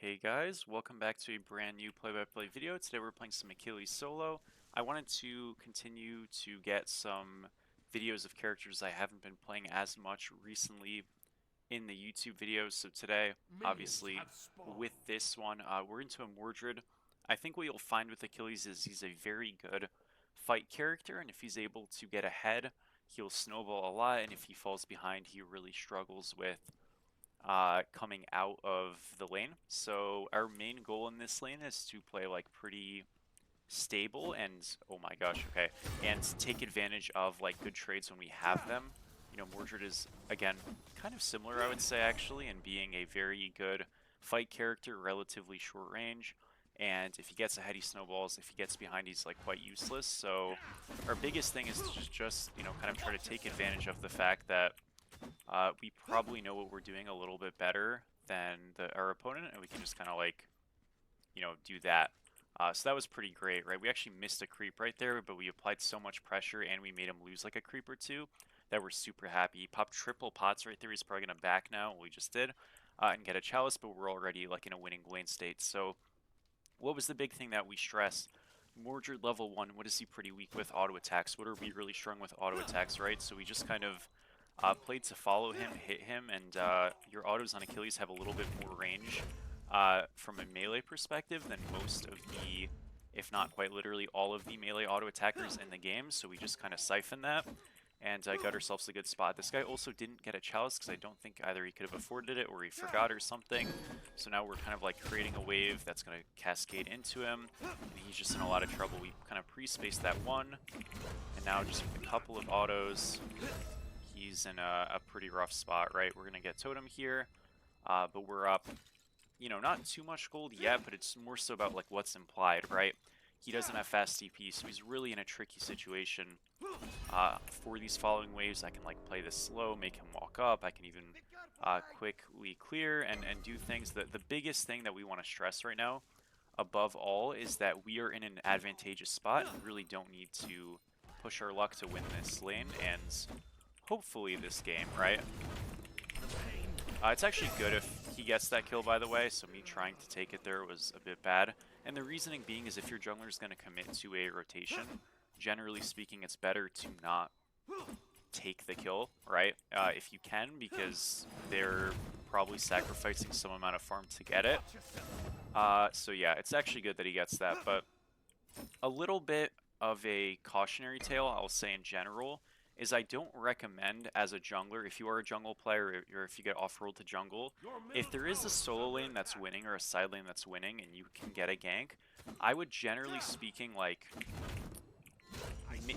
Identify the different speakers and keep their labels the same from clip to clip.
Speaker 1: Hey guys, welcome back to a brand new play-by-play video. Today we're playing some Achilles solo. I wanted to continue to get some videos of characters I haven't been playing as much recently in the YouTube videos. So today, obviously, with this one, we're into a Mordred. I think what you'll find with Achilles is he's a very good fight character, and if he's able to get ahead, he'll snowball a lot, and if he falls behind, he really struggles with coming out of the lane. So our main goal in this lane is to play like pretty stable and oh my gosh, okay, and take advantage of like good trades when we have them. You know, Mordred is again kind of similar, I would say, actually, in being a very good fight character, relatively short range. And if he gets ahead, he snowballs. If he gets behind, he's like quite useless. So our biggest thing is to just you know kind of try to take advantage of the fact that we probably know what we're doing a little bit better than our opponent, and we can just kind of like, you know, do that. So that was pretty great, right? We actually missed a creep right there, but we applied so much pressure and we made him lose like a creep or two that we're super happy. He popped triple pots right there. He's probably going to back now, what we just did, and get a chalice, but we're already like in a winning lane state. So what was the big thing that we stressed? Mordred level 1, what is he pretty weak with? Auto attacks. What are we really strong with? Auto attacks, right? So we just kind of played to follow him, hit him, and your autos on Achilles have a little bit more range from a melee perspective than most of the, if not quite literally all of the melee auto attackers in the game, so we just kind of siphoned that and got ourselves a good spot. This guy also didn't get a chalice because I don't think either he could have afforded it or he forgot or something, so now we're kind of like creating a wave that's going to cascade into him, and he's just in a lot of trouble. We kind of pre-spaced that one, and now just with a couple of autos, he's in a pretty rough spot, right? We're going to get totem here, but we're up, you know, not too much gold yet, but it's more so about like what's implied, right? He doesn't have fast TP, so he's really in a tricky situation. For these following waves, I can like play this slow, make him walk up. I can even quickly clear and do things. The biggest thing that we want to stress right now, above all, is that we are in an advantageous spot and really don't need to push our luck to win this lane and hopefully this game, right? It's actually good if he gets that kill, by the way, so me trying to take it there was a bit bad. And the reasoning being is if your jungler is going to commit to a rotation, generally speaking, it's better to not take the kill, right? If you can, because they're probably sacrificing some amount of farm to get it. So yeah, it's actually good that he gets that, but a little bit of a cautionary tale, I'll say in general, is I don't recommend as a jungler, if you are a jungle player or if you get off-rolled to jungle, if there is a solo lane that's winning or a side lane that's winning and you can get a gank, I would generally speaking like,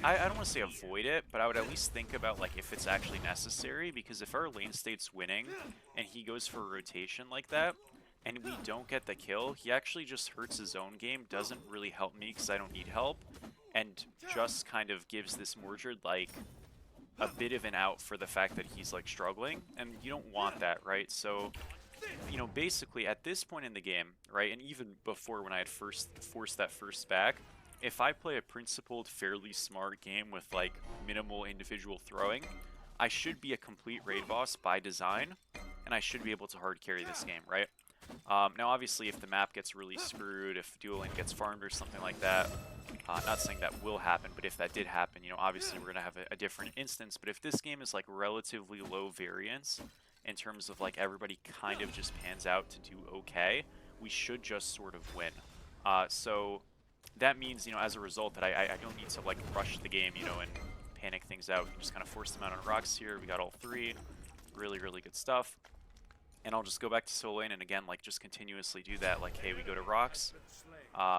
Speaker 1: I don't want to say avoid it, but I would at least think about like if it's actually necessary, because if our lane state's winning and he goes for a rotation like that, and we don't get the kill, he actually just hurts his own game, doesn't really help me because I don't need help, and just kind of gives this Mordred like a bit of an out for the fact that he's like struggling, and you don't want that, right? So, you know, basically at this point in the game, right, and even before when I had first forced that first back, if I play a principled, fairly smart game with like minimal individual throwing, I should be a complete raid boss by design, and I should be able to hard carry this game, right? Now obviously if the map gets really screwed, if dueling gets farmed or something like that, not saying that will happen, but if that did happen, you know, obviously we're going to have a different instance. But if this game is like relatively low variance in terms of like everybody kind of just pans out to do okay, we should just sort of win. So that means, you know, as a result that I don't need to like rush the game, you know, and panic things out. We can just kind of force them out on rocks here. We got all three. Really, really good stuff. And I'll just go back to solo lane and again, like just continuously do that. Like, hey, we go to rocks.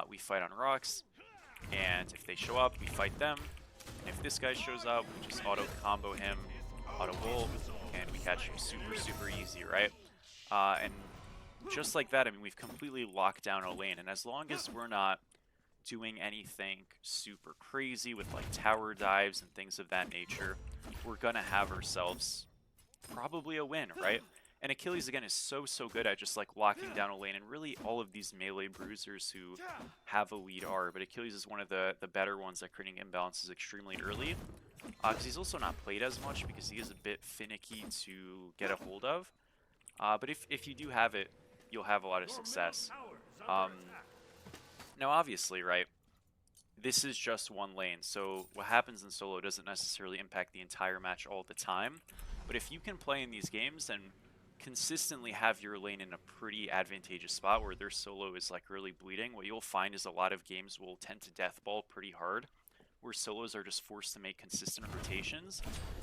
Speaker 1: We fight on rocks. And if they show up, we fight them. And if this guy shows up, we just auto combo him, auto ult, and we catch him super, super easy, right? And just like that, I mean, we've completely locked down a lane. And as long as we're not doing anything super crazy with like tower dives and things of that nature, we're gonna have ourselves probably a win, right? And Achilles, again, is so good at just, like, locking down a lane, and really all of these melee bruisers who have a lead are, but Achilles is one of the better ones at creating imbalances extremely early, because he's also not played as much because he is a bit finicky to get a hold of. But if you do have it, you'll have a lot of success. Now, obviously, right, this is just one lane, so what happens in solo doesn't necessarily impact the entire match all the time. But if you can play in these games and consistently have your lane in a pretty advantageous spot where their solo is like really bleeding, what you'll find is a lot of games will tend to deathball pretty hard, where solos are just forced to make consistent rotations.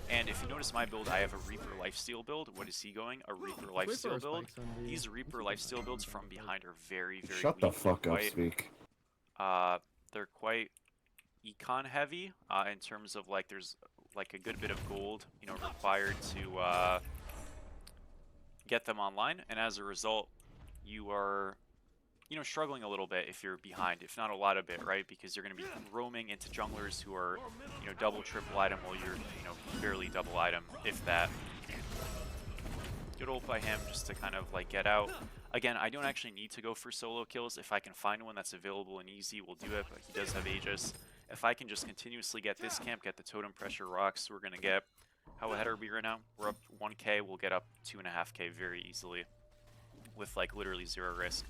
Speaker 1: And if you notice my build, I have a Reaper Lifesteal build. What is he going? A Reaper Lifesteal build. These Reaper Lifesteal builds from behind are very, very
Speaker 2: Shut
Speaker 1: weak.
Speaker 2: the fuck up, Speak.
Speaker 1: They're quite econ heavy in terms of like there's like a good bit of gold, you know, required to get them online, and as a result, you are, you know, struggling a little bit if you're behind, if not a lot of it, right? Because you're going to be roaming into junglers who are, you know, double, triple item while you're, you know, barely double item, if that. Good ult by him just to kind of like get out. Again, I don't actually need to go for solo kills. If I can find one that's available and easy, we'll do it, but he does have Aegis. If I can just continuously get this camp, get the totem pressure rocks, we're going to get... How ahead are we right now? We're up 1k, we'll get up 2.5k very easily with like literally 0 risk.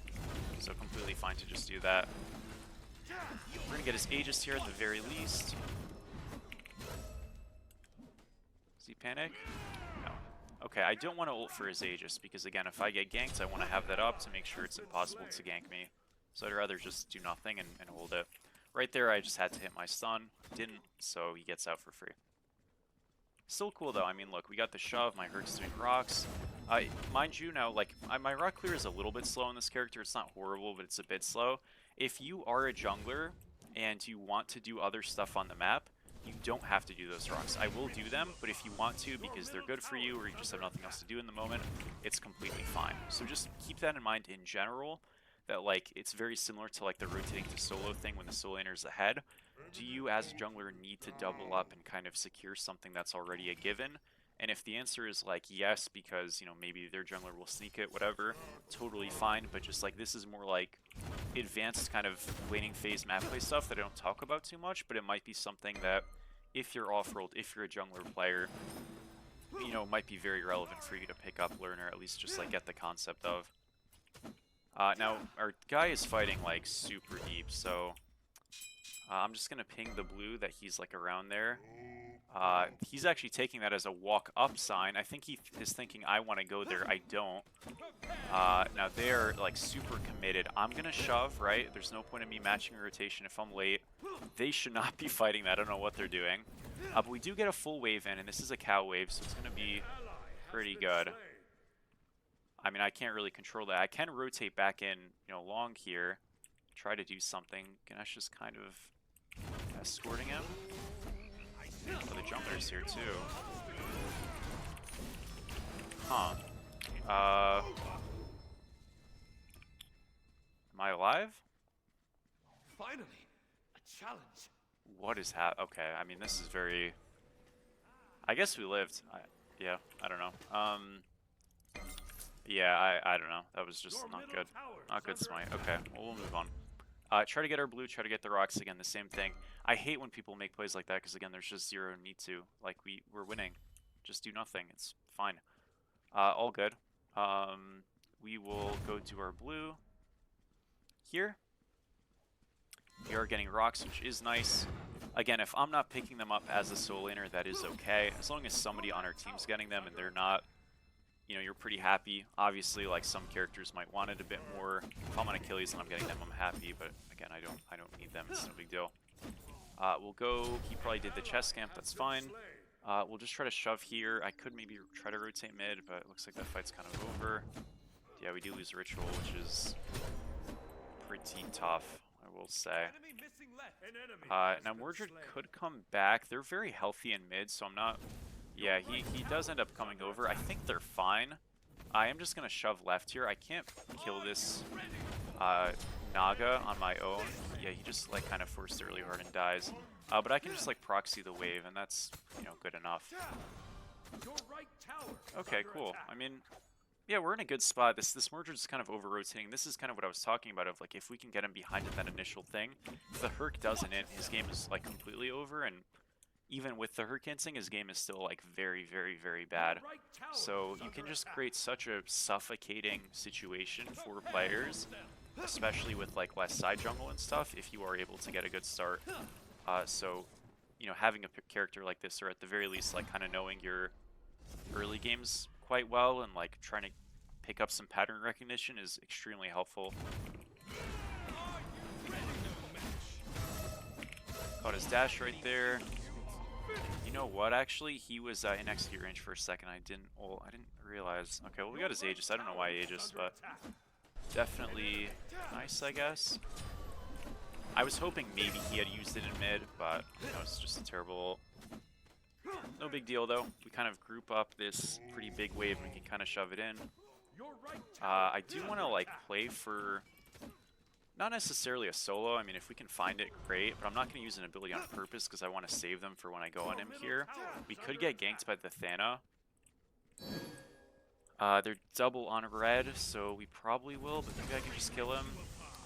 Speaker 1: So completely fine to just do that. We're going to get his Aegis here at the very least. Does he panic? No. Okay, I don't want to ult for his Aegis because again, if I get ganked, I want to have that up to make sure it's impossible to gank me. So I'd rather just do nothing and hold it. Right there, I just had to hit my stun. Didn't, so he gets out for free. Still cool though. I mean, look, we got the shove. My Herc's doing rocks. Mind you, now, like, my rock clear is a little bit slow in this character. It's not horrible, but it's a bit slow. If you are a jungler and you want to do other stuff on the map, you don't have to do those rocks. I will do them, but if you want to because they're good for you or you just have nothing else to do in the moment, it's completely fine. So just keep that in mind in general, that like it's very similar to like the rotating to solo thing when the solo laner is ahead. Do you as a jungler need to double up and kind of secure something that's already a given? And if the answer is like yes, because, you know, maybe their jungler will sneak it, whatever, totally fine. But just like this is more like advanced kind of laning phase map play stuff that I don't talk about too much, but it might be something that if you're off-rolled, if you're a jungler player, you know, might be very relevant for you to pick up, learn, or at least just like get the concept of. Now, our guy is fighting like super deep, so I'm just going to ping the blue that he's like around there. He's actually taking that as a walk up sign. I think he is thinking I want to go there. I don't. Now they're like super committed. I'm going to shove, right? There's no point in me matching a rotation if I'm late. They should not be fighting that. I don't know what they're doing. But we do get a full wave in, and this is a cow wave, so it's going to be pretty good. I mean, I can't really control that. I can rotate back in, you know, long here. Try to do something. Ganesh just kind of escorting him. Oh, the jungler's here too. Huh. Am I alive?
Speaker 3: Finally, a challenge.
Speaker 1: What is okay, I mean, this is very... I guess we lived. Yeah, I don't know. Yeah, I don't know. That was just not good. Not good Smite. Okay, well, we'll move on. Try to get our blue, try to get the rocks again, the same thing. I hate when people make plays like that because, again, there's just zero need to. Like, we're winning. Just do nothing. It's fine. All good. We will go to our blue here. We are getting rocks, which is nice. Again, if I'm not picking them up as a solo laner, that is okay. As long as somebody on our team's getting them and they're not, you know, you're pretty happy. Obviously, like, some characters might want it a bit more. If I'm on Achilles and I'm getting them, I'm happy. But again, I don't need them. It's no big deal. We'll go. He probably did the chest camp. That's fine. We'll just try to shove here. I could maybe try to rotate mid, but it looks like that fight's kind of over. Yeah, we do lose Ritual, which is pretty tough, I will say. Now Mordred could come back. They're very healthy in mid, so I'm not... Yeah, he does end up coming over. I think they're fine. I am just going to shove left here. I can't kill this Naga on my own. Yeah, he just like kind of forced it really hard and dies. But I can just like proxy the wave, and that's, you know, good enough. Okay, cool. I mean, yeah, we're in a good spot. This Mordred is kind of over-rotating. This is kind of what I was talking about, of like if we can get him behind at that initial thing. If the Herc doesn't hit, his game is like completely over, and even with the Herkinsing, his game is still like very, very, very bad. So you can just create such a suffocating situation for players, especially with like less side jungle and stuff, if you are able to get a good start. So, you know, having a character like this, or at the very least, like kind of knowing your early games quite well and like trying to pick up some pattern recognition is extremely helpful. Caught his dash right there. You know what? Actually, he was in execute range for a second. I didn't realize. Okay, well we got his Aegis. I don't know why Aegis, but definitely nice, I guess. I was hoping maybe he had used it in mid, but that was just a terrible ult. No big deal though. We kind of group up this pretty big wave and we can kind of shove it in. I do want to like play for not necessarily a solo. I mean, if we can find it, great. But I'm not going to use an ability on purpose because I want to save them for when I go on him here. We could get ganked by the Thana. They're double on red, so we probably will. But maybe I can just kill him.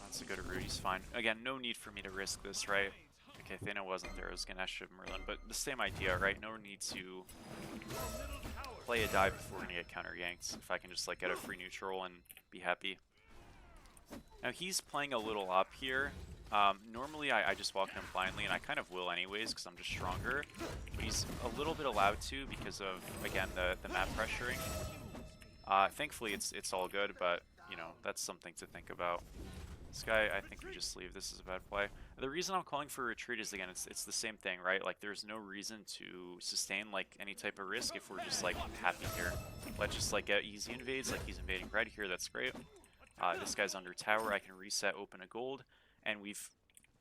Speaker 1: That's a good route. He's fine. Again, no need for me to risk this, right? Okay, Thana wasn't there. I was going to Ash Merlin. But the same idea, right? No need to play a dive before we're going to get counter yanked. If I can just like get a free neutral and be happy. Now he's playing a little up here. Normally I just walk him blindly, and I kind of will anyways because I'm just stronger. But he's a little bit allowed to because of, again, the map pressuring. Thankfully it's all good, but you know, that's something to think about. This guy, I think we just leave. This is a bad play. The reason I'm calling for retreat is, again, it's the same thing, right? Like there's no reason to sustain like any type of risk if we're just like happy here. Let's just like get easy invades, like he's invading red here. That's great. This guy's under tower. I can reset, open a gold, and we've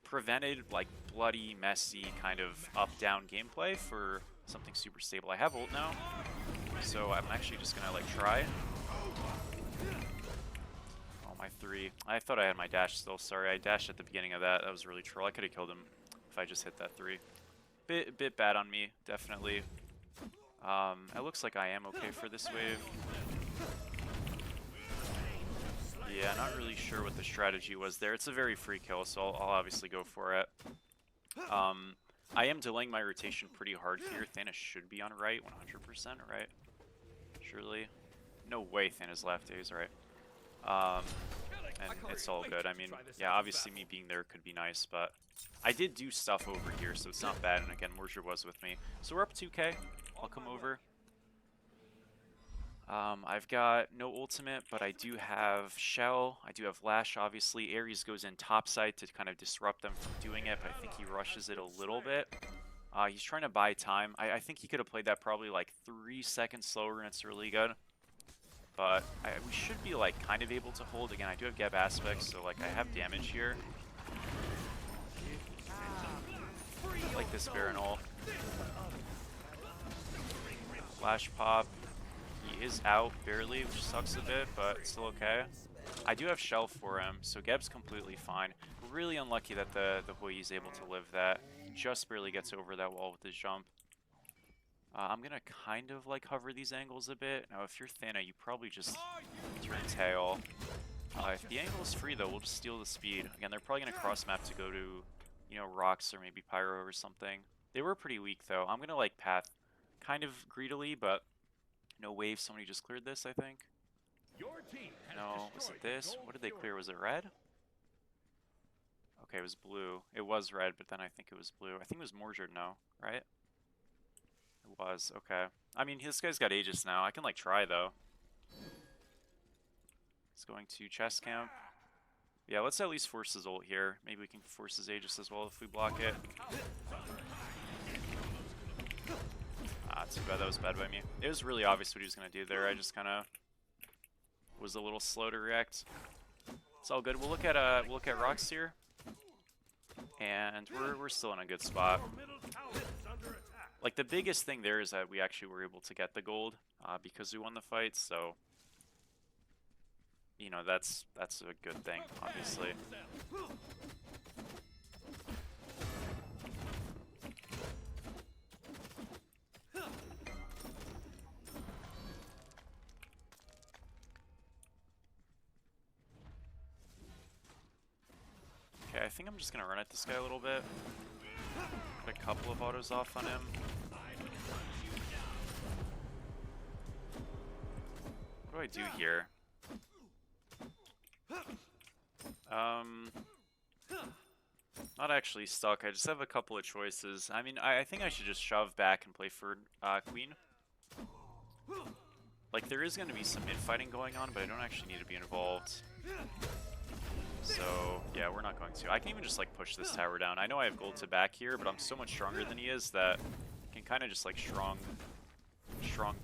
Speaker 1: prevented like bloody, messy kind of up-down gameplay for something super stable. I have ult now, so I'm actually just gonna like try. Oh, my 3. I thought I had my dash still. Sorry, I dashed at the beginning of that. That was really troll. I could have killed him if I just hit that 3. Bit bad on me, definitely. It looks like I am okay for this wave. Yeah, not really sure what the strategy was there. It's a very free kill, so I'll obviously go for it. I am delaying my rotation pretty hard here. Thana should be on right, 100%, right? Surely. No way Thana's left. He's right. And it's all good. I mean, yeah, obviously me being there could be nice, but I did do stuff over here, so it's not bad. And again, Morsure was with me. So we're up 2k. I'll come over. I've got no ultimate, but I do have Shell. I do have Lash, obviously. Ares goes in topside to kind of disrupt them from doing it, but I think he rushes it a little bit. He's trying to buy time. I think he could have played that probably like 3 seconds slower, and it's really good. But we should be like kind of able to hold. Again, I do have Geb aspects, so like I have damage here. I like this Baron ult. Flash pop. He is out barely, which sucks a bit, but it's still okay. I do have Shell for him, so Geb's completely fine. Really unlucky that the Hui is able to live that. Just barely gets over that wall with his jump. I'm gonna kind of like hover these angles a bit. Now, if you're Thana, you probably just turn tail. If the angle is free, though, we'll just steal the speed. Again, they're probably gonna cross map to go to, you know, rocks or maybe pyro or something. They were pretty weak, though. I'm gonna like path kind of greedily, but no wave. Somebody just cleared this, I think. No, was it this? What did they clear? Was it red? Okay, it was blue. It was red, but then I think it was blue. I think it was Morsure, no, right? It was, okay. I mean, this guy's got Aegis now. I can, like, try, though. He's going to chest camp. Yeah, let's at least force his ult here. Maybe we can force his Aegis as well if we block it. Too bad. That was bad by me. It was really obvious what he was going to do there. I just kind of was a little slow to react. It's all good. We'll look at rocks here. And we're still in a good spot. Like, the biggest thing there is that we actually were able to get the gold because we won the fight, so you know, that's a good thing, obviously. Okay, I think I'm just gonna run at this guy a little bit. Put a couple of autos off on him. What do I do here? Not actually stuck. I just have a couple of choices. I mean, I think I should just shove back and play for Queen. Like, there is going to be some mid-fighting going on, but I don't actually need to be involved. So, yeah, we're not going to. I can even just, like, push this tower down. I know I have gold to back here, but I'm so much stronger than he is that I can kind of just, like, strong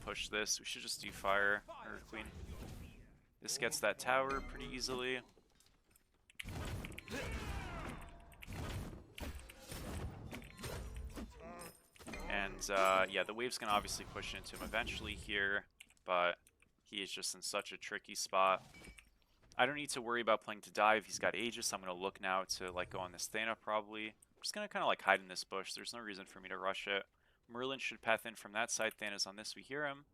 Speaker 1: push this. We should just do fire, or Queen. This gets that tower pretty easily. And, yeah, the wave's going to obviously push into him eventually here, but he is just in such a tricky spot. I don't need to worry about playing to dive. He's got Aegis. I'm going to look now to, like, go on this Thana probably. I'm just going to kind of, like, hide in this bush. There's no reason for me to rush it. Merlin should path in from that side. Thana's on this. We hear him.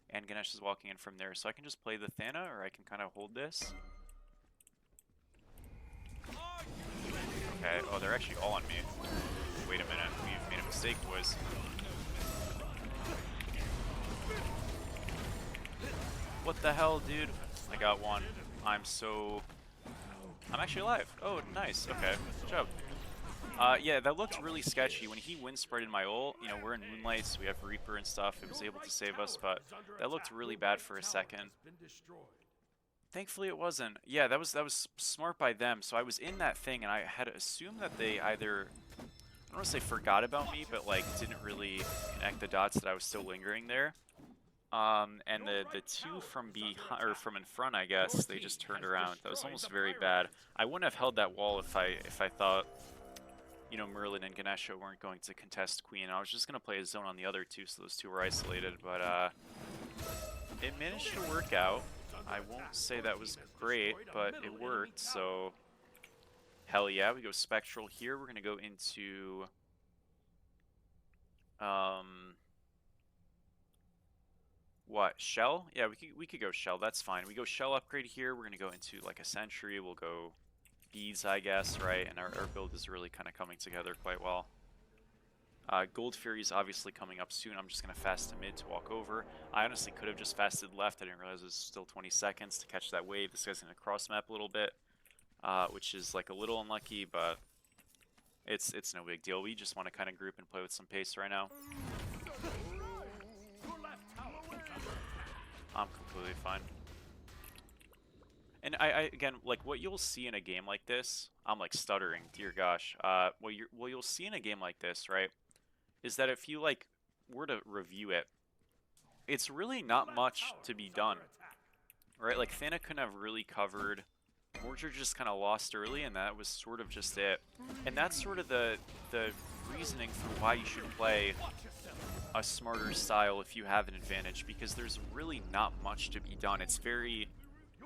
Speaker 1: And Ganesh is walking in from there. So I can just play the Thana, or I can kind of hold this. Okay. Oh, they're actually all on me. Wait a minute. We've made a mistake, boys. What the hell, dude? I got one. I'm actually alive. Oh, nice. Okay. Good job. Yeah, that looked really sketchy. When he wind spread in my ult, you know, we're in Moonlight, so we have Reaper and stuff. It was able to save us, but that looked really bad for a second. Thankfully it wasn't. Yeah, that was smart by them. So I was in that thing, and I had assumed that they either, I don't want to say forgot about me, but like didn't really connect the dots that I was still lingering there. And the two from behind, or from in front, I guess, they just turned around. That was almost very bad. I wouldn't have held that wall if I thought, you know, Merlin and Ganesha weren't going to contest Queen. I was just going to play a zone on the other two, so those two were isolated, but it managed to work out. I won't say that was great, but it worked, so hell yeah. We go Spectral here. We're going to go into what, Shell? Yeah, we could go Shell, that's fine. We go Shell upgrade here. We're going to go into like a Sentry. We'll go Beads, I guess, right? And our build is really kind of coming together quite well. Gold Fury is obviously coming up soon. I'm just going to fast to mid to walk over. I honestly could have just fasted left. I didn't realize it was still 20 seconds to catch that wave. This guy's going to cross map a little bit, which is like a little unlucky, but it's no big deal. We just want to kind of group and play with some pace right now. I'm completely fine. And I again, like what you'll see in a game like this, I'm like stuttering, dear gosh. What you'll see in a game like this, right, is that if you like were to review it, it's really not much to be done, right? Like Thana couldn't have really covered. Mordred just kind of lost early, and that was sort of just it. And that's sort of the reasoning for why you should play a smarter style if you have an advantage, because there's really not much to be done. It's very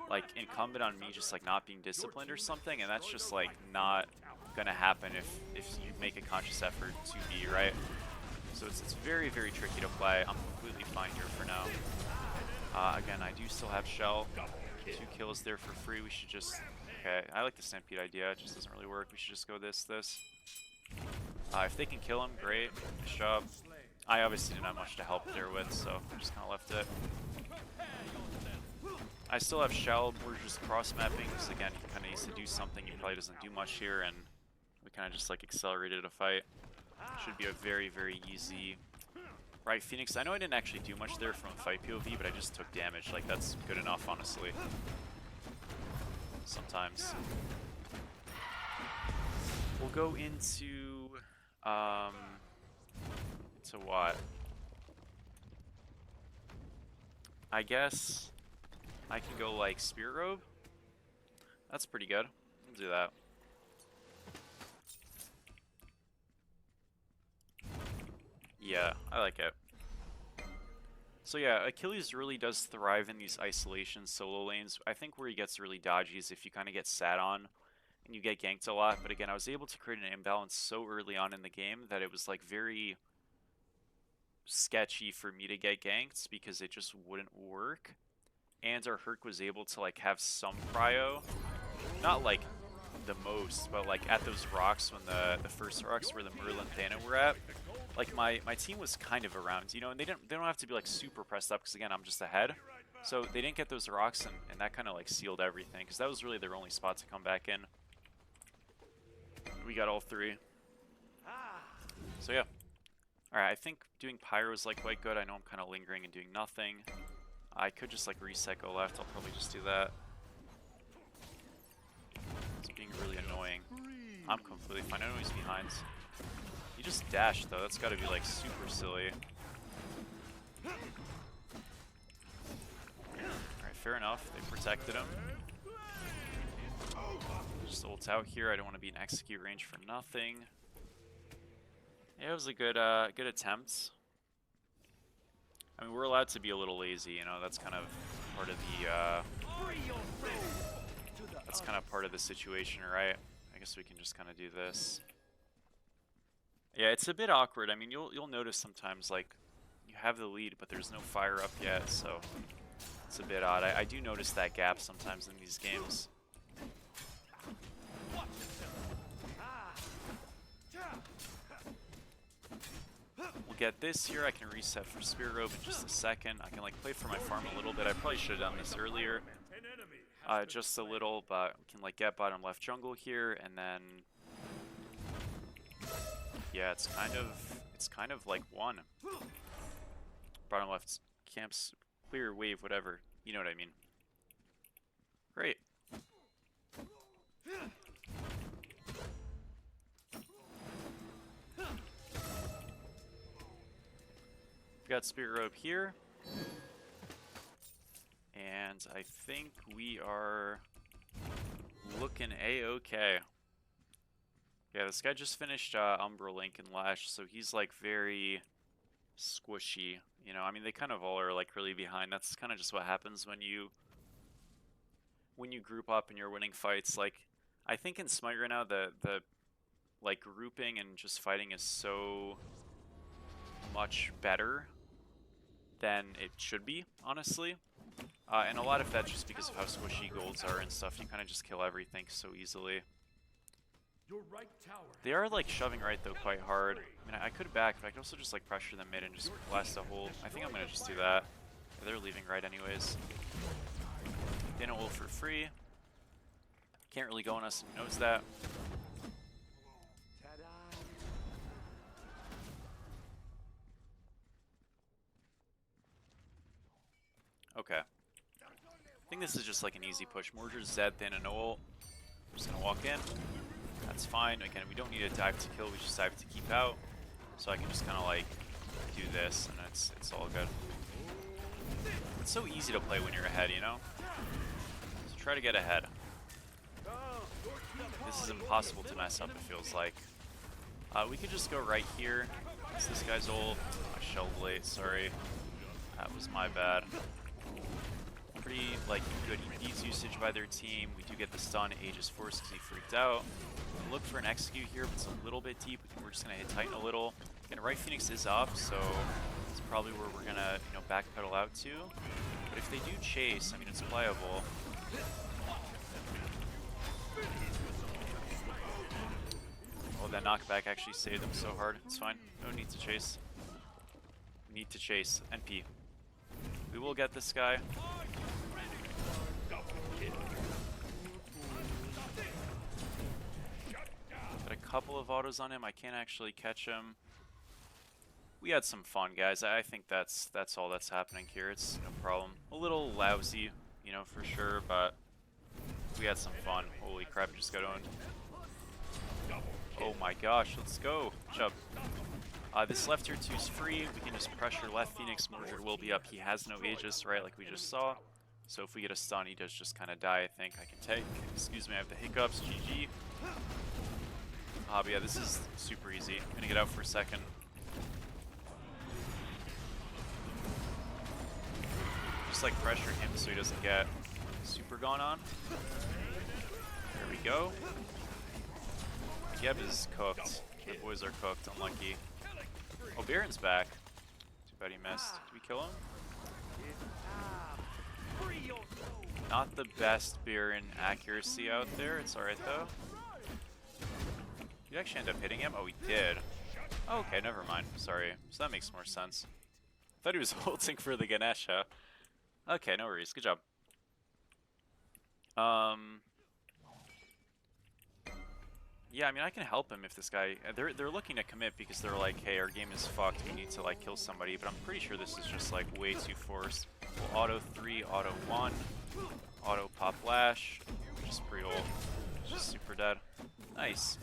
Speaker 1: like incumbent on me just like not being disciplined or something, and that's just like not gonna happen if you make a conscious effort to be, right? So it's very, very tricky to play. I'm completely fine here for now. Again, I do still have Shell. 2 kills there for free. We should just, okay, I like the Stampede idea. It just doesn't really work. We should just go this. If they can kill him, great. Nice job. I obviously didn't have much to help there with, so I just kind of left it. I still have Shell. We're just cross-mapping, because again, he kind of needs to do something. He probably doesn't do much here, and we kind of just like accelerated a fight. Should be a very, very easy... Right, Phoenix, I know I didn't actually do much there from a fight POV, but I just took damage. Like, that's good enough, honestly. Sometimes. We'll go into... to what? I guess I can go like Spirit Robe. That's pretty good. We'll do that. Yeah, I like it. So yeah, Achilles really does thrive in these isolation solo lanes. I think where he gets really dodgy is if you kind of get sat on and you get ganked a lot. But again, I was able to create an imbalance so early on in the game that it was like very sketchy for me to get ganked because it just wouldn't work. And our Herc was able to like have some prio, not like the most, but like at those rocks, when the first rocks where the Merlin Thana were at, like my team was kind of around, you know, and they don't have to be like super pressed up because again I'm just ahead, so they didn't get those rocks, and that kind of like sealed everything because that was really their only spot to come back in. We got all three. So yeah. Alright, I think doing Pyro is like quite good. I know I'm kind of lingering and doing nothing. I could just like reset go left. I'll probably just do that. It's being really annoying. I'm completely fine. I know he's behind. He just dashed though. That's got to be like super silly. Alright, fair enough. They protected him. Just ult out here. I don't want to be in execute range for nothing. Yeah, it was a good good attempt. I mean, we're allowed to be a little lazy, you know. That's kind of part of the situation, right? I guess we can just kind of do this. Yeah, it's a bit awkward. I mean, you'll notice sometimes like you have the lead, but there's no fire up yet, so it's a bit odd. I do notice that gap sometimes in these games. We'll get this here. I can reset for Spirit Robe in just a second. I can like play for my farm a little bit. I probably should have done this earlier. Just a little, but we can like get bottom left jungle here, and then yeah, it's kind of like one. Bottom left camps, clear wave, whatever. You know what I mean. Great. We got Spirit Robe here. And I think we are looking a-okay. Yeah, this guy just finished Umbra Link and Lash, so he's like very squishy. You know, I mean, they kind of all are like really behind. That's kind of just what happens when you group up and you're winning fights. Like, I think in Smite right now, the like grouping and just fighting is so much better than it should be, honestly. And a lot of that just because of how squishy golds are and stuff. You kind of just kill everything so easily. They are like shoving right though quite hard. I mean, I could back, but I could also just like pressure them mid and just blast a hole. I think I'm gonna just do that. They're leaving right anyways. Dana ult for free. Can't really go on us, and knows that. Okay. I think this is just like an easy push. Mordred, Zed, Thin, and ult. I'm just gonna walk in. That's fine. Again, we don't need a dive to kill, we just dive to keep out. So I can just kind of like do this, and it's all good. It's so easy to play when you're ahead, you know? So try to get ahead. This is impossible to mess up, it feels like. We could just go right here. It's this guy's ult. I shelled late, sorry. That was my bad. Pretty like good EP's usage by their team. We do get the stun, Aegis Force because he freaked out. We'll look for an execute here, but it's a little bit deep. We're just gonna hit Titan a little. And right Phoenix is up, so it's probably where we're gonna, you know, backpedal out to. But if they do chase, I mean, it's playable. Oh, that knockback actually saved them so hard. It's fine. No need to chase. Need to chase. NP. We will get this guy. Got a couple of autos on him. I can't actually catch him. We had some fun, guys. I think that's all that's happening here. It's no problem. A little lousy, you know, for sure, but we had some fun. Holy crap, just got owned. Oh my gosh, let's go. Chub. This left tier 2 is free. We can just pressure left Phoenix. Mordred will be up. He has no Aegis, right, like we just saw. So if we get a stun, he does just kind of die, I think. I can take. Excuse me, I have the hiccups. GG. But yeah, this is super easy. I'm going to get out for a second. Just like pressure him so he doesn't get super gone on. There we go. Geb is cooked. The boys are cooked. Unlucky. Oh, Baron's back. Too bad he missed. Did we kill him? Not the best Baron accuracy out there. It's alright though. Did you actually end up hitting him? Oh, he did. Okay, never mind. Sorry. So that makes more sense. I thought he was holding for the Ganesha. Okay, no worries. Good job. Yeah, I mean, I can help him if this guy... They're looking to commit because they're like, hey, our game is fucked. We need to, like, kill somebody. But I'm pretty sure this is just, like, way too forced. We'll auto 3, auto 1, auto pop lash. Just pre-ult. Just super dead. Nice.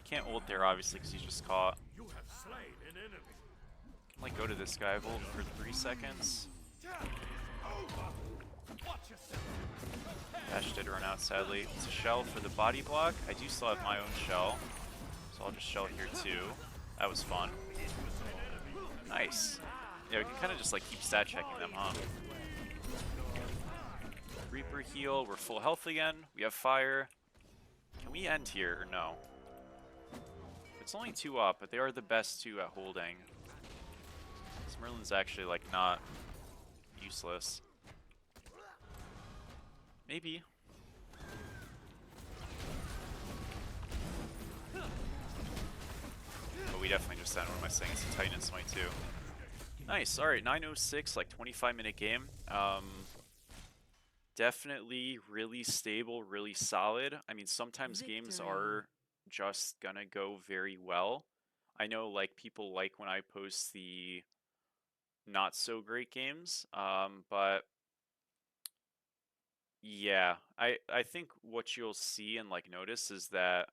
Speaker 1: Can't ult there, obviously, because he's just caught.
Speaker 3: You have slain an enemy.
Speaker 1: Can, like, go to this guy. Ult for 3 seconds. Dash did run out, sadly. It's a shell for the body block. I do still have my own shell, so I'll just shell here too. That was fun. Nice. Yeah, we can kind of just like keep stat checking them, huh? Reaper heal. We're full health again. We have fire. Can we end here or no? It's only 2 up, but they are the best 2 at holding. This Merlin's actually like not useless. Maybe. But we definitely just end. What am I saying? It's a Titan and Smite too. Nice. Alright, 9:06, like 25-minute game. Definitely really stable, really solid. I mean, sometimes games are just gonna go very well. I know like people like when I post the not so great games, but yeah, I think what you'll see and like notice is that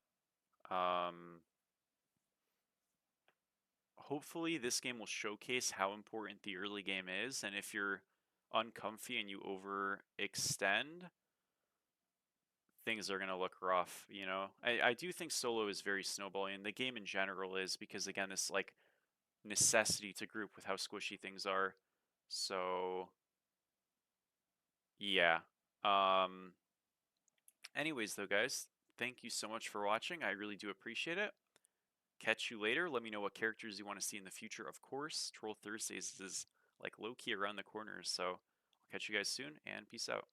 Speaker 1: hopefully this game will showcase how important the early game is, and if you're uncomfy and you overextend, things are going to look rough, you know? I do think solo is very snowballing, and the game in general is, because again, this like necessity to group with how squishy things are. So yeah. Anyways though, guys, thank you so much for watching. I really do appreciate it. Catch you later. Let me know what characters you want to see in the future, of course. Troll Thursdays is like low-key around the corner, so I'll catch you guys soon, and peace out.